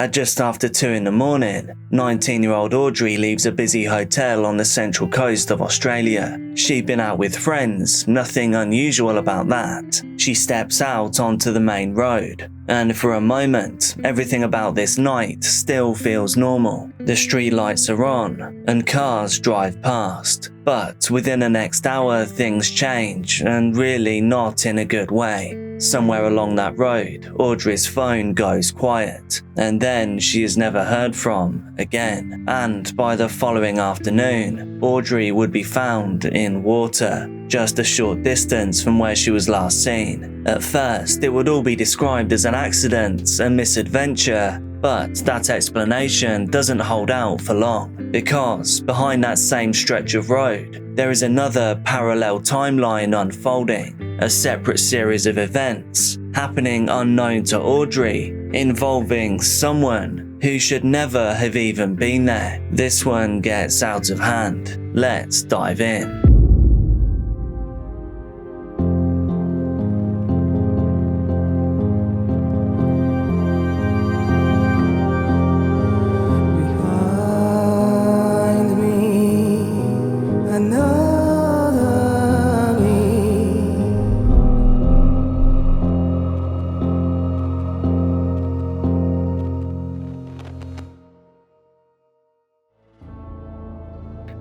At just after 2 in the morning, 19-year-old Audrey leaves a busy hotel on the central coast of Australia. She'd been out with friends, nothing unusual about that. She steps out onto the main road, and for a moment, everything about this night still feels normal. The street lights are on, and cars drive past. But within the next hour, things change, and really not in a good way. Somewhere along that road, Audrey's phone goes quiet, and then she is never heard from again. And by the following afternoon, Audrey would be found in water, just a short distance from where she was last seen. At first, it would all be described as an accident, a misadventure, but that explanation doesn't hold out for long, because behind that same stretch of road, there is another parallel timeline unfolding, a separate series of events happening unknown to Audrey, involving someone who should never have even been there. This one gets out of hand. Let's dive in.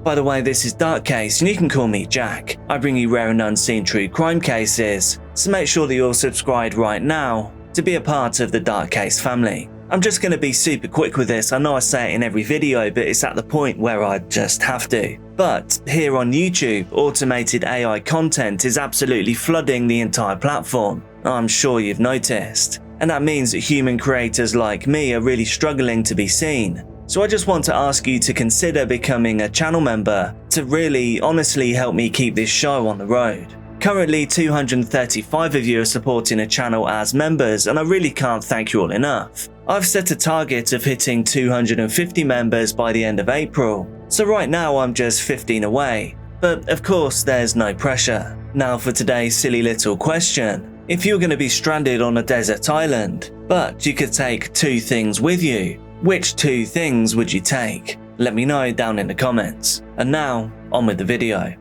By the way, this is Dark Case, and you can call me Jack. I bring you rare and unseen true crime cases, so make sure that you're subscribed right now to be a part of the Dark Case family. I'm just going to be super quick with this. I know I say it in every video, but it's at the point where I just have to. But here on YouTube, automated AI content is absolutely flooding the entire platform. I'm sure you've noticed. And that means that human creators like me are really struggling to be seen. So I just want to ask you to consider becoming a channel member to really honestly help me keep this show on the road. Currently 235 of you are supporting the channel as members, and I really can't thank you all enough. I've set a target of hitting 250 members by the end of April, so right now I'm just 15 away. But of course there's no pressure. Now for today's silly little question. If you're going to be stranded on a desert island, but you could take 2 things with you, which 2 things would you take? Let me know down in the comments. And now, on with the video.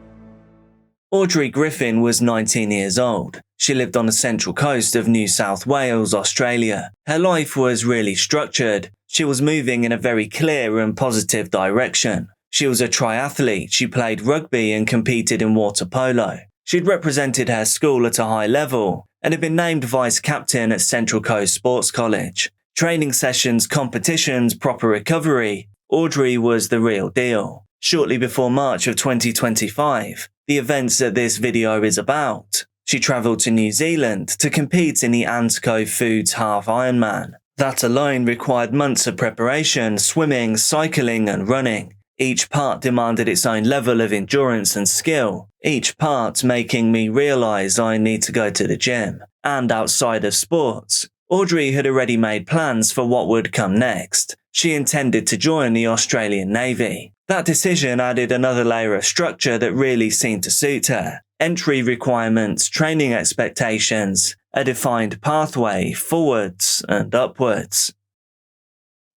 Audrey Griffin was 19 years old. She lived on the central coast of New South Wales, Australia. Her life was really structured. She was moving in a very clear and positive direction. She was a triathlete. She played rugby and competed in water polo. She'd represented her school at a high level and had been named vice captain at Central Coast Sports College. Training sessions, competitions, proper recovery, Audrey was the real deal. Shortly before March of 2025, the events that this video is about, she travelled to New Zealand to compete in the Antco Foods Half Ironman. That alone required months of preparation, swimming, cycling and running. Each part demanded its own level of endurance and skill, each part making me realise I need to go to the gym. And outside of sports, Audrey had already made plans for what would come next. She intended to join the Australian Navy. That decision added another layer of structure that really seemed to suit her. Entry requirements, training expectations, a defined pathway forwards and upwards.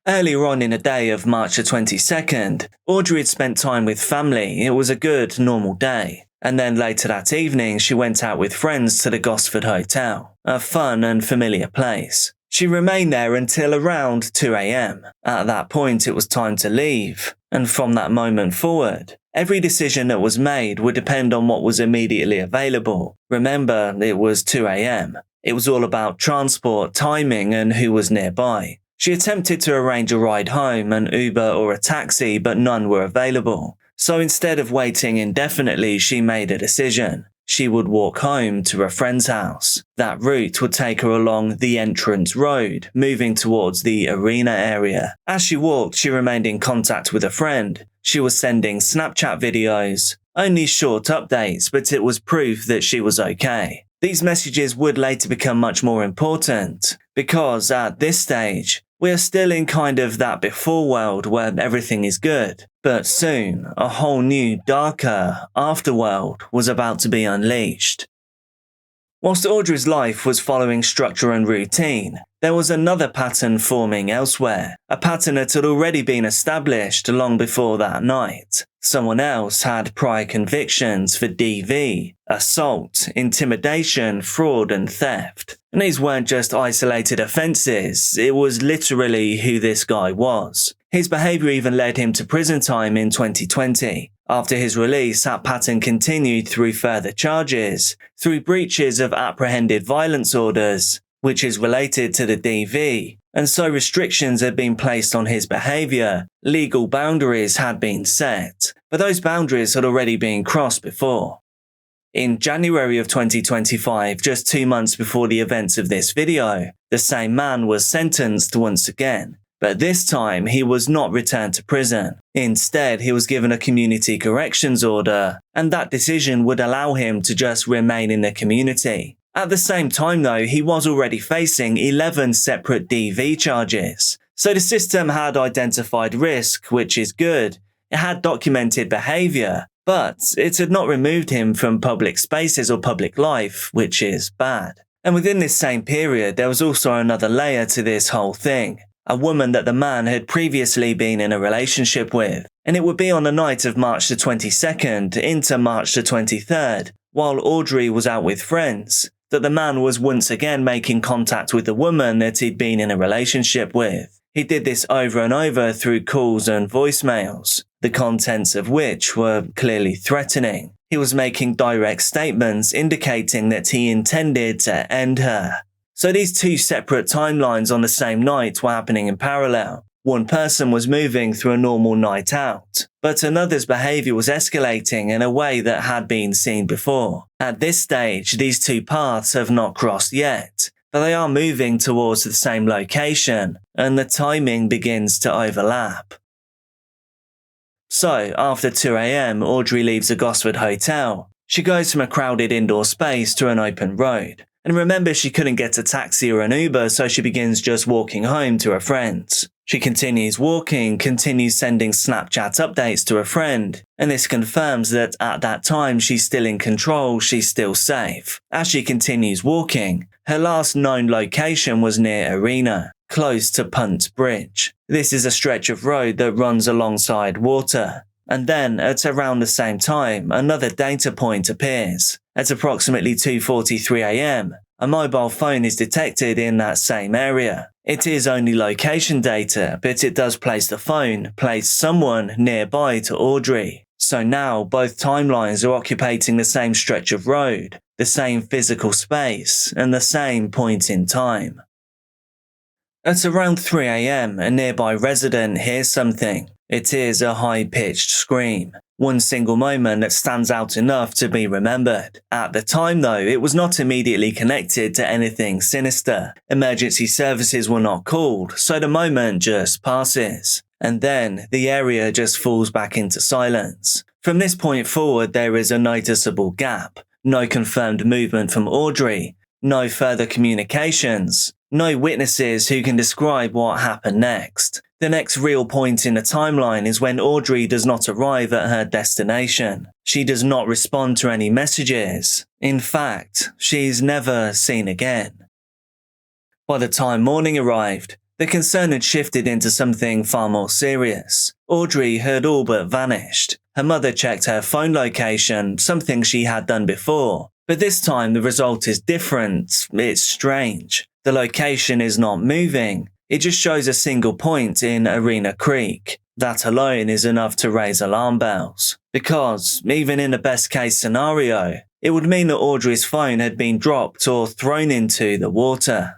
Earlier on in the day of March the 22nd, Audrey had spent time with family. It was a good, normal day. And then later that evening, she went out with friends to the Gosford Hotel, a fun and familiar place. She remained there until around 2 a.m. At that point, it was time to leave. And from that moment forward, every decision that was made would depend on what was immediately available. Remember, it was 2 a.m. It was all about transport, timing, and who was nearby. She attempted to arrange a ride home, an Uber or a taxi, but none were available. So instead of waiting indefinitely, she made a decision. She would walk home to a friend's house. That route would take her along the entrance road, moving towards the arena area. As she walked, she remained in contact with a friend. She was sending Snapchat videos, only short updates, but it was proof that she was okay. These messages would later become much more important, because at this stage, we are still in kind of that before world where everything is good. But soon, a whole new, darker afterworld was about to be unleashed. Whilst Audrey's life was following structure and routine, there was another pattern forming elsewhere, a pattern that had already been established long before that night. Someone else had prior convictions for DV, assault, intimidation, fraud and theft. And these weren't just isolated offences, it was literally who this guy was. His behaviour even led him to prison time in 2020. After his release, that pattern continued through further charges, through breaches of apprehended violence orders, which is related to the DV, and so restrictions had been placed on his behaviour, legal boundaries had been set, but those boundaries had already been crossed before. In January of 2025, just 2 months before the events of this video, the same man was sentenced once again. But this time, he was not returned to prison. Instead, he was given a community corrections order, and that decision would allow him to just remain in the community. At the same time though, he was already facing 11 separate DV charges. So the system had identified risk, which is good. It had documented behaviour, but it had not removed him from public spaces or public life, which is bad. And within this same period, there was also another layer to this whole thing. A woman that the man had previously been in a relationship with, and it would be on the night of March the 22nd into March the 23rd, while Audrey was out with friends, that the man was once again making contact with the woman that he'd been in a relationship with. He did this over and over through calls and voicemails, the contents of which were clearly threatening. He was making direct statements indicating that he intended to end her. So these two separate timelines on the same night were happening in parallel. One person was moving through a normal night out, but another's behaviour was escalating in a way that had been seen before. At this stage, these two paths have not crossed yet, but they are moving towards the same location, and the timing begins to overlap. So, after 2 AM, Audrey leaves a Gosford hotel. She goes from a crowded indoor space to an open road. And remember, she couldn't get a taxi or an Uber, so she begins just walking home to her friends. She continues walking, continues sending Snapchat updates to her friend, and this confirms that at that time she's still in control, she's still safe. As she continues walking, her last known location was near Arena, close to Punt Bridge. This is a stretch of road that runs alongside water. And then, at around the same time, another data point appears. At approximately 2:43 AM, a mobile phone is detected in that same area. It is only location data, but it does place someone nearby to Audrey. So now, both timelines are occupying the same stretch of road, the same physical space, and the same point in time. At around 3 AM, a nearby resident hears something. It is a high-pitched scream, one single moment that stands out enough to be remembered. At the time though, it was not immediately connected to anything sinister. Emergency services were not called, so the moment just passes. And then, the area just falls back into silence. From this point forward, there is a noticeable gap. No confirmed movement from Audrey, no further communications, no witnesses who can describe what happened next. The next real point in the timeline is when Audrey does not arrive at her destination. She does not respond to any messages. In fact, she's never seen again. By the time morning arrived, the concern had shifted into something far more serious. Audrey had all but vanished. Her mother checked her phone location, something she had done before. But this time the result is different. It's strange. The location is not moving. It just shows a single point in Arena Creek. That alone is enough to raise alarm bells. Because, even in the best case scenario, it would mean that Audrey's phone had been dropped or thrown into the water.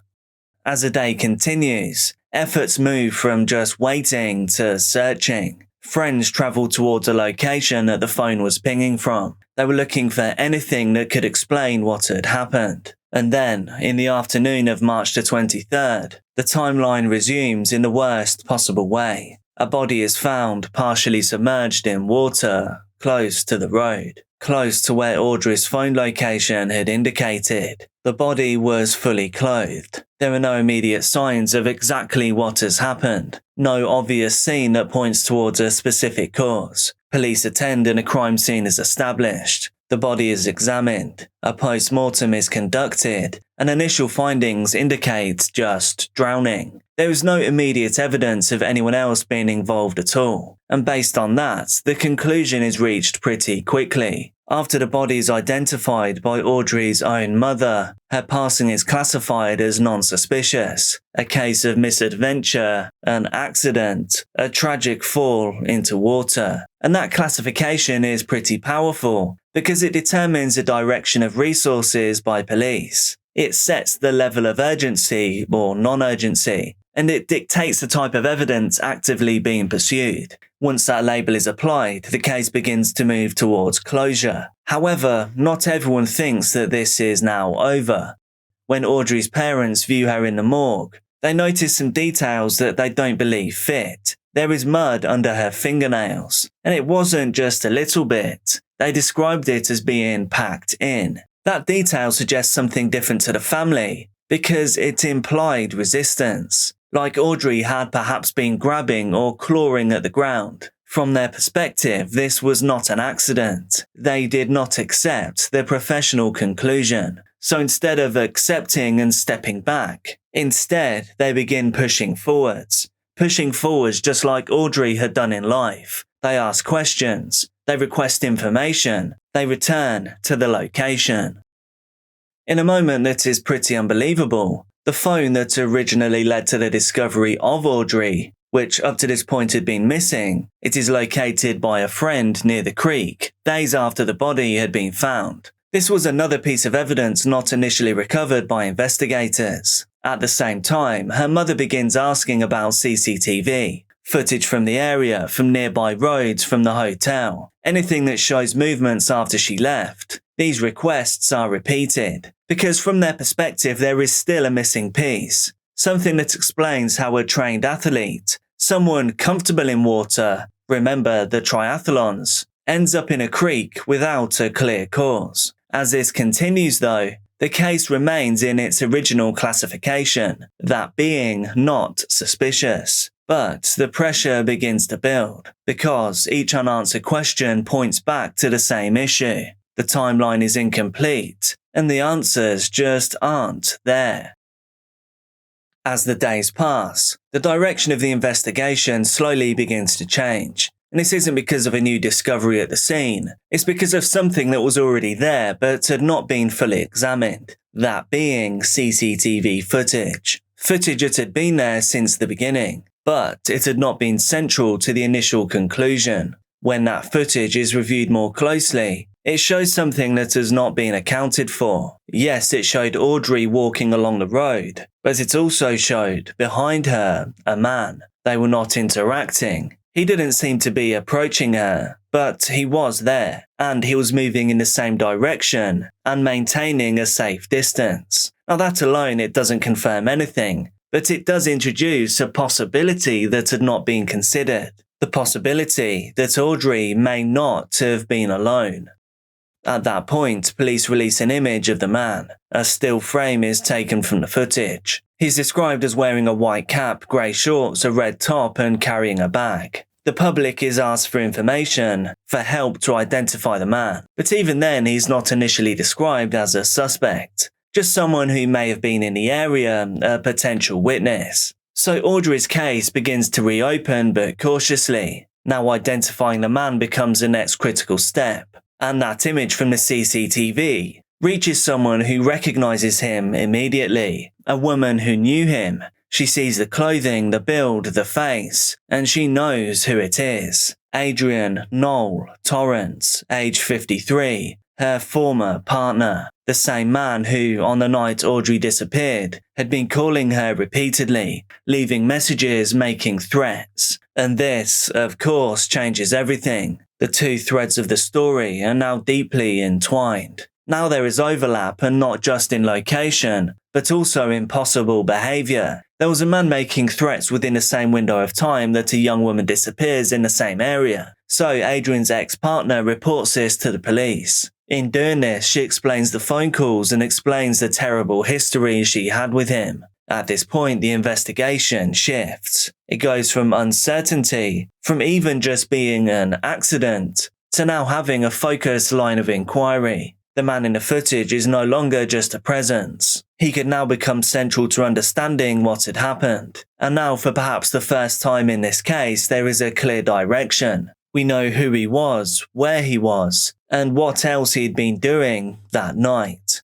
As the day continues, efforts move from just waiting to searching. Friends travelled towards a location that the phone was pinging from. They were looking for anything that could explain what had happened. And then, in the afternoon of March the 23rd, the timeline resumes in the worst possible way. A body is found partially submerged in water, close to the road, close to where Audrey's phone location had indicated. The body was fully clothed. There are no immediate signs of exactly what has happened. No obvious scene that points towards a specific cause. Police attend and a crime scene is established. The body is examined, a post-mortem is conducted, and initial findings indicate just drowning. There is no immediate evidence of anyone else being involved at all, and based on that, the conclusion is reached pretty quickly. After the body is identified by Audrey's own mother, her passing is classified as non-suspicious, a case of misadventure, an accident, a tragic fall into water. And that classification is pretty powerful because it determines the direction of resources by police. It sets the level of urgency or non-urgency, and it dictates the type of evidence actively being pursued. Once that label is applied, the case begins to move towards closure. However, not everyone thinks that this is now over. When Audrey's parents view her in the morgue, they notice some details that they don't believe fit. There is mud under her fingernails, and it wasn't just a little bit. They described it as being packed in. That detail suggests something different to the family, because it implied resistance, like Audrey had perhaps been grabbing or clawing at the ground. From their perspective, this was not an accident. They did not accept the professional conclusion. So instead of accepting and stepping back, instead they begin pushing forwards. Pushing forwards just like Audrey had done in life. They ask questions, they request information, they return to the location. In a moment that is pretty unbelievable, the phone that originally led to the discovery of Audrey, which up to this point had been missing, it is located by a friend near the creek, days after the body had been found. This was another piece of evidence not initially recovered by investigators. At the same time, her mother begins asking about CCTV, footage from the area, from nearby roads, from the hotel, anything that shows movements after she left. These requests are repeated, because from their perspective there is still a missing piece, something that explains how a trained athlete, someone comfortable in water, remember the triathlons, ends up in a creek without a clear cause. As this continues though, the case remains in its original classification, that being not suspicious. But the pressure begins to build, because each unanswered question points back to the same issue. The timeline is incomplete, and the answers just aren't there. As the days pass, the direction of the investigation slowly begins to change. And this isn't because of a new discovery at the scene, it's because of something that was already there but had not been fully examined. That being CCTV footage. Footage that had been there since the beginning, but it had not been central to the initial conclusion. When that footage is reviewed more closely, it shows something that has not been accounted for. Yes, it showed Audrey walking along the road, but it also showed, behind her, a man. They were not interacting. He didn't seem to be approaching her, but he was there, and he was moving in the same direction and maintaining a safe distance. Now that alone, it doesn't confirm anything, but it does introduce a possibility that had not been considered. The possibility that Audrey may not have been alone. At that point, police release an image of the man. A still frame is taken from the footage. He's described as wearing a white cap, grey shorts, a red top and carrying a bag. The public is asked for information, for help to identify the man, but even then he's not initially described as a suspect, just someone who may have been in the area, a potential witness. So Audrey's case begins to reopen but cautiously. Now identifying the man becomes the next critical step, and that image from the CCTV reaches someone who recognizes him immediately, a woman who knew him. She sees the clothing, the build, the face, and she knows who it is. Adrian Noel Torrance, age 53, her former partner, the same man who, on the night Audrey disappeared, had been calling her repeatedly, leaving messages, making threats. And this, of course, changes everything. The two threads of the story are now deeply entwined. Now there is overlap, and not just in location, but also in possible behaviour. There was a man making threats within the same window of time that a young woman disappears in the same area. So Adrian's ex-partner reports this to the police. In doing this, she explains the phone calls and explains the terrible history she had with him. At this point, the investigation shifts. It goes from uncertainty, from even just being an accident, to now having a focused line of inquiry. The man in the footage is no longer just a presence. He could now become central to understanding what had happened. And now, for perhaps the first time in this case, there is a clear direction. We know who he was, where he was, and what else he'd been doing that night.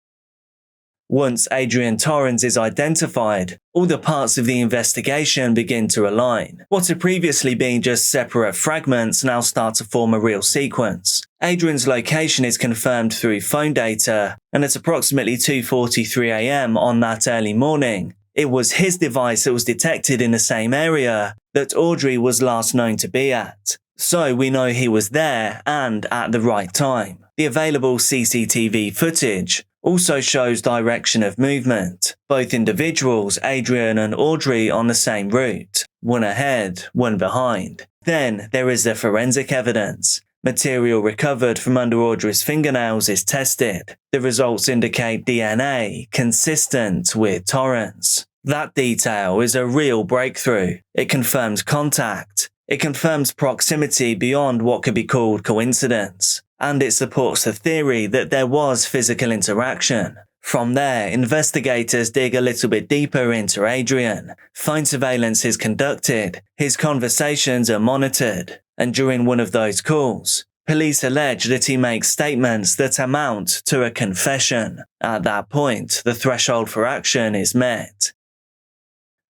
Once Adrian Torrens is identified, all the parts of the investigation begin to align. What had previously been just separate fragments now start to form a real sequence. Adrian's location is confirmed through phone data, and at approximately 2:43 a.m. on that early morning, it was his device that was detected in the same area that Audrey was last known to be at. So we know he was there and at the right time. The available CCTV footage also shows direction of movement. Both individuals, Adrian and Audrey, on the same route. One ahead, one behind. Then there is the forensic evidence. Material recovered from under Audrey's fingernails is tested. The results indicate DNA consistent with Torrens. That detail is a real breakthrough. It confirms contact. It confirms proximity beyond what could be called coincidence. And it supports the theory that there was physical interaction. From there, investigators dig a little bit deeper into Adrian. Phone surveillance is conducted, his conversations are monitored, and during one of those calls, police allege that he makes statements that amount to a confession. At that point, the threshold for action is met.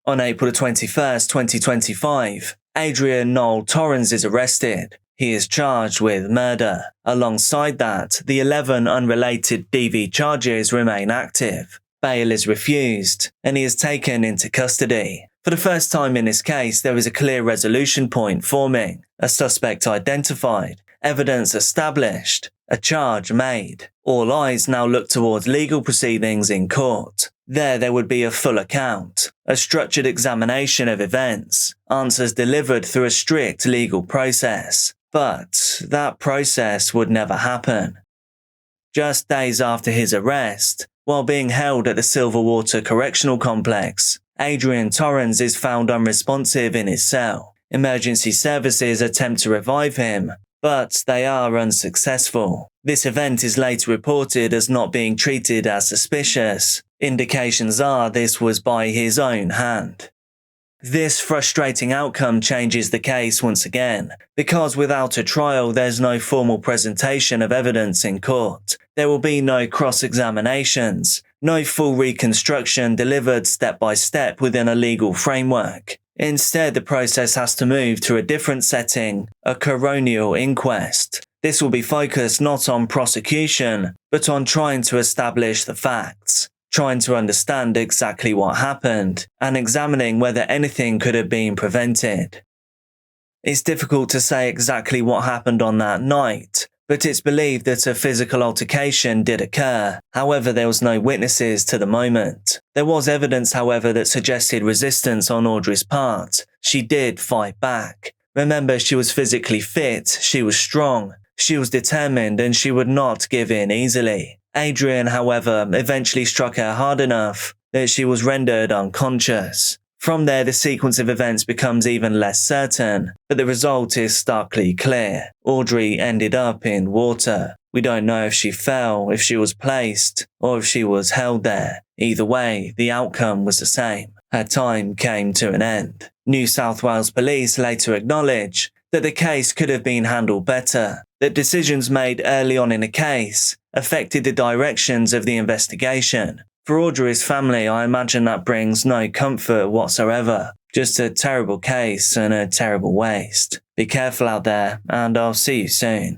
On April 21st, 2025, Adrian Noel Torrens is arrested. He is charged with murder. Alongside that, the 11 unrelated DV charges remain active. Bail is refused, and he is taken into custody. For the first time in this case, there is a clear resolution point forming, a suspect identified, evidence established, a charge made. All eyes now look towards legal proceedings in court. There would be a full account, a structured examination of events, answers delivered through a strict legal process. But that process would never happen. Just days after his arrest, while being held at the Silverwater Correctional Complex, Adrian Torrens is found unresponsive in his cell. Emergency services attempt to revive him, but they are unsuccessful. This event is later reported as not being treated as suspicious. Indications are this was by his own hand. This frustrating outcome changes the case once again, because without a trial there's no formal presentation of evidence in court. There will be no cross-examinations, no full reconstruction delivered step by step within a legal framework. Instead, the process has to move to a different setting, a coronial inquest. This will be focused not on prosecution, but on trying to establish the facts. Trying to understand exactly what happened, and examining whether anything could have been prevented. It's difficult to say exactly what happened on that night, but it's believed that a physical altercation did occur. However, there was no witnesses to the moment. There was evidence, however, that suggested resistance on Audrey's part. She did fight back. Remember, she was physically fit, she was strong, she was determined, and she would not give in easily. Adrian, however, eventually struck her hard enough that she was rendered unconscious. From there, the sequence of events becomes even less certain, but the result is starkly clear. Audrey ended up in water. We don't know if she fell, if she was placed, or if she was held there. Either way, the outcome was the same. Her time came to an end. New South Wales Police later acknowledge that the case could have been handled better, that decisions made early on in the case affected the directions of the investigation. For Audrey's family, I imagine that brings no comfort whatsoever. Just a terrible case and a terrible waste. Be careful out there, and I'll see you soon.